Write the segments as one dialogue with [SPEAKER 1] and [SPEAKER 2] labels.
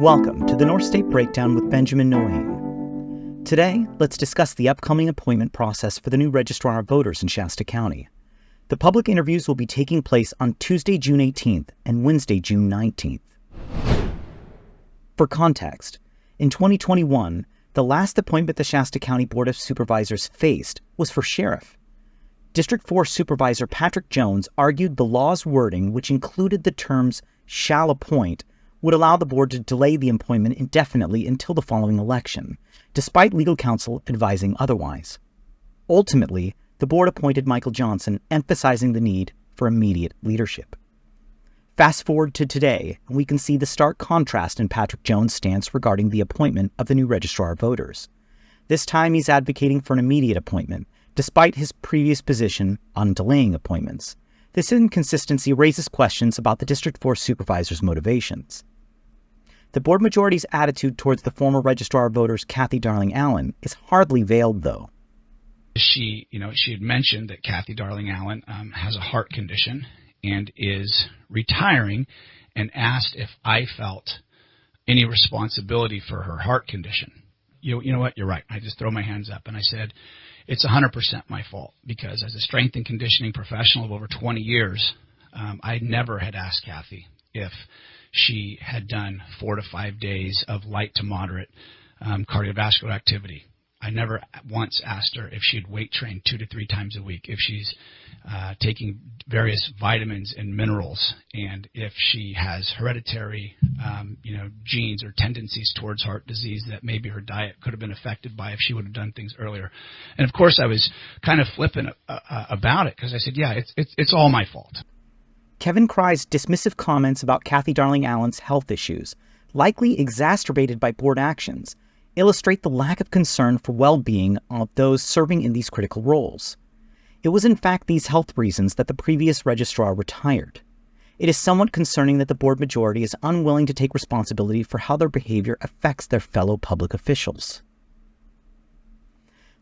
[SPEAKER 1] Welcome to the North State Breakdown with Benjamin Noain. Today, let's discuss the upcoming appointment process for the new Registrar of Voters in Shasta County. The public interviews will be taking place on Tuesday, June 18th and Wednesday, June 19th. For context, in 2021, the last appointment the Shasta County Board of Supervisors faced was for sheriff. District 4 Supervisor Patrick Jones argued the law's wording, which included the terms "shall appoint," would allow the board to delay the appointment indefinitely until the following election, despite legal counsel advising otherwise. Ultimately, the board appointed Michael Johnson, emphasizing the need for immediate leadership. Fast forward to today, and we can see the stark contrast in Patrick Jones' stance regarding the appointment of the new Registrar of Voters. This time he's advocating for an immediate appointment, despite his previous position on delaying appointments. This inconsistency raises questions about the District 4 Supervisor's motivations. The board majority's attitude towards the former Registrar of Voters, Kathy Darling Allen, is hardly veiled, though.
[SPEAKER 2] She had mentioned that Kathy Darling Allen has a heart condition and is retiring, and asked if I felt any responsibility for her heart condition. You know what? You're right. I just throw my hands up and I said, it's 100% my fault, because as a strength and conditioning professional of over 20 years, I never had asked Kathy if she had done 4 to 5 days of light to moderate cardiovascular activity. I never once asked her if she'd weight trained 2 to 3 times a week, if she's taking various vitamins and minerals, and if she has hereditary genes or tendencies towards heart disease that maybe her diet could have been affected by if she would have done things earlier. And of course I was kind of flippant about it, because I said, yeah, it's all my fault.
[SPEAKER 1] Kevin Cry's dismissive comments about Kathy Darling Allen's health issues, likely exacerbated by board actions, illustrate the lack of concern for well-being of those serving in these critical roles. It was in fact these health reasons that the previous registrar retired. It is somewhat concerning that the board majority is unwilling to take responsibility for how their behavior affects their fellow public officials.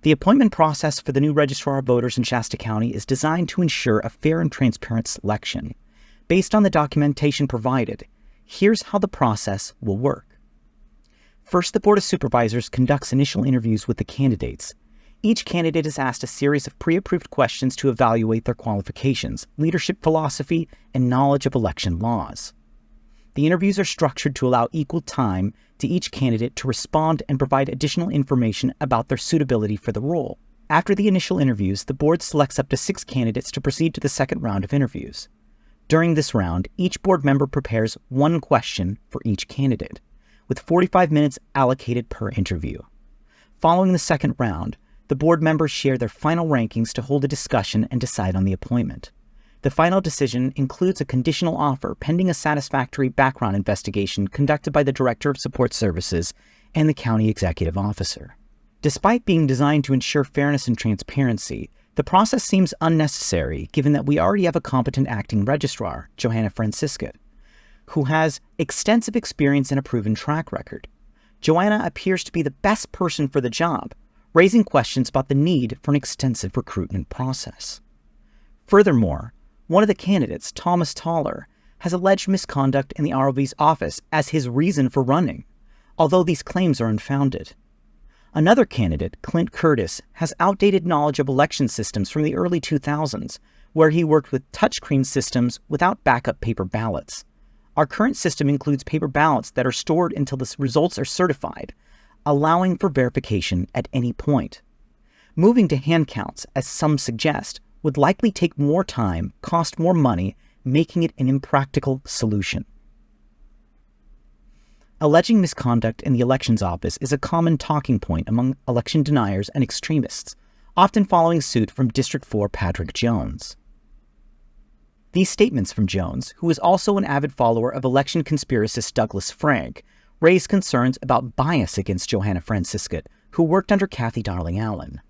[SPEAKER 1] The appointment process for the new Registrar of Voters in Shasta County is designed to ensure a fair and transparent selection. Based on the documentation provided, here's how the process will work. First, the Board of Supervisors conducts initial interviews with the candidates. Each candidate is asked a series of pre-approved questions to evaluate their qualifications, leadership philosophy, and knowledge of election laws. The interviews are structured to allow equal time to each candidate to respond and provide additional information about their suitability for the role. After the initial interviews, the board selects up to 6 candidates to proceed to the second round of interviews. During this round, each board member prepares 1 question for each candidate, with 45 minutes allocated per interview. Following the second round, the board members share their final rankings to hold a discussion and decide on the appointment. The final decision includes a conditional offer pending a satisfactory background investigation conducted by the Director of Support Services and the County Executive Officer. Despite being designed to ensure fairness and transparency, the process seems unnecessary given that we already have a competent acting registrar, Johanna Francisca, who has extensive experience and a proven track record. Joanna appears to be the best person for the job, raising questions about the need for an extensive recruitment process. Furthermore, one of the candidates, Thomas Toller, has alleged misconduct in the ROV's office as his reason for running, although these claims are unfounded. Another candidate, Clint Curtis, has outdated knowledge of election systems from the early 2000s, where he worked with touchscreen systems without backup paper ballots. Our current system includes paper ballots that are stored until the results are certified, allowing for verification at any point. Moving to hand counts, as some suggest, would likely take more time, cost more money, making it an impractical solution. Alleging misconduct in the elections office is a common talking point among election deniers and extremists, often following suit from District 4 Patrick Jones. These statements from Jones, who is also an avid follower of election conspiracist Douglas Frank, raise concerns about bias against Johanna Francisca, who worked under Kathy Darling Allen.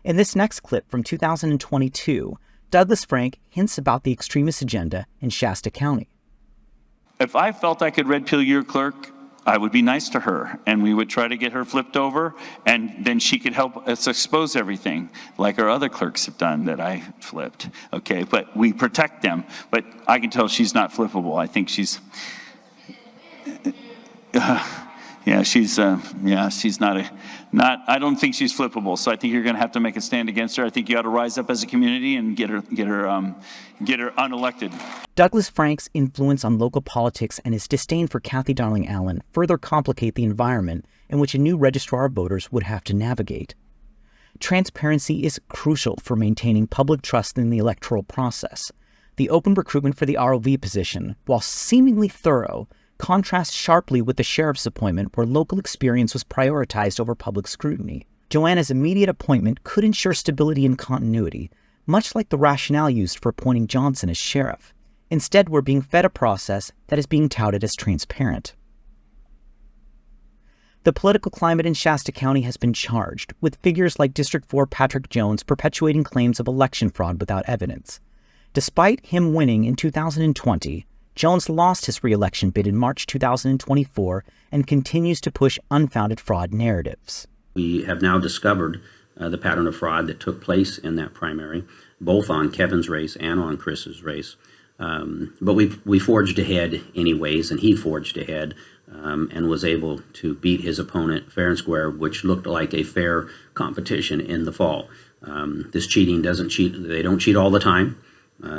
[SPEAKER 1] In this next clip from 2022, Douglas Frank hints about the extremist agenda in Shasta County.
[SPEAKER 3] If I felt I could red pill your clerk, I would be nice to her, and we would try to get her flipped over, and then she could help us expose everything, like our other clerks have done that I flipped. Okay, but we protect them. But I can tell she's not flippable. I think she's... Yeah, she's not. I don't think she's flippable. So I think you're going to have to make a stand against her. I think you ought to rise up as a community and get her unelected.
[SPEAKER 1] Douglas Frank's influence on local politics and his disdain for Kathy Darling Allen further complicate the environment in which a new registrar of voters would have to navigate. Transparency is crucial for maintaining public trust in the electoral process. The open recruitment for the ROV position, while seemingly thorough, contrasts sharply with the sheriff's appointment where local experience was prioritized over public scrutiny. Joanna's immediate appointment could ensure stability and continuity, much like the rationale used for appointing Johnson as sheriff. Instead, we're being fed a process that is being touted as transparent. The political climate in Shasta County has been charged, with figures like District 4 Patrick Jones perpetuating claims of election fraud without evidence. Despite him winning in 2020, Jones lost his re-election bid in March 2024 and continues to push unfounded fraud narratives.
[SPEAKER 4] We have now discovered the pattern of fraud that took place in that primary, both on Kevin's race and on Chris's race. But we forged ahead anyways, and he forged ahead and was able to beat his opponent fair and square, which looked like a fair competition in the fall. This cheating doesn't cheat. They don't cheat all the time.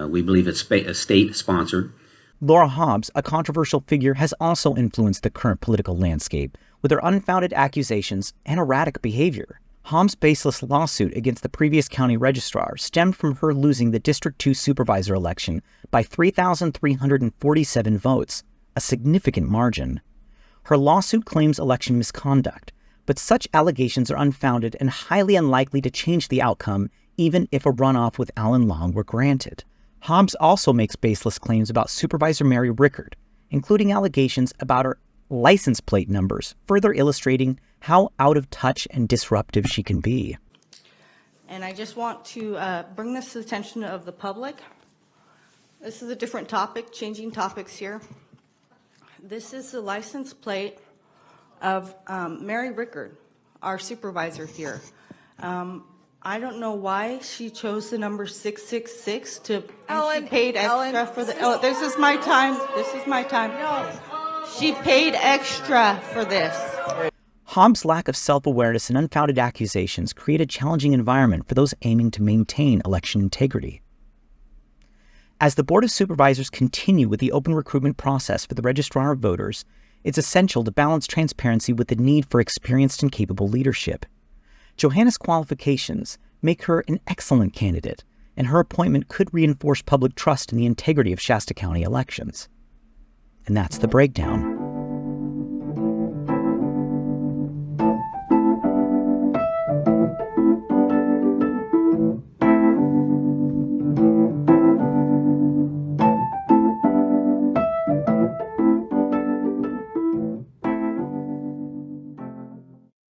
[SPEAKER 4] We believe it's state-sponsored.
[SPEAKER 1] Laura Hobbs, a controversial figure, has also influenced the current political landscape with her unfounded accusations and erratic behavior. Hobbs' baseless lawsuit against the previous county registrar stemmed from her losing the District 2 supervisor election by 3,347 votes, a significant margin. Her lawsuit claims election misconduct, but such allegations are unfounded and highly unlikely to change the outcome even if a runoff with Alan Long were granted. Hobbs also makes baseless claims about Supervisor Mary Rickard, including allegations about her license plate numbers, further illustrating how out of touch and disruptive she can be.
[SPEAKER 5] And I just want to bring this to the attention of the public. This is a different topic, changing topics here. This is the license plate of Mary Rickard, our supervisor here. I don't know why she chose the number 666 to,
[SPEAKER 6] Ellen,
[SPEAKER 5] she paid extra
[SPEAKER 6] Ellen,
[SPEAKER 5] for the, oh, this is my time, this is my time.
[SPEAKER 6] No.
[SPEAKER 5] She paid extra for this.
[SPEAKER 1] Hobbs' lack of self-awareness and unfounded accusations create a challenging environment for those aiming to maintain election integrity. As the Board of Supervisors continue with the open recruitment process for the Registrar of Voters, it's essential to balance transparency with the need for experienced and capable leadership. Johanna's qualifications make her an excellent candidate, and her appointment could reinforce public trust in the integrity of Shasta County elections. And that's the breakdown.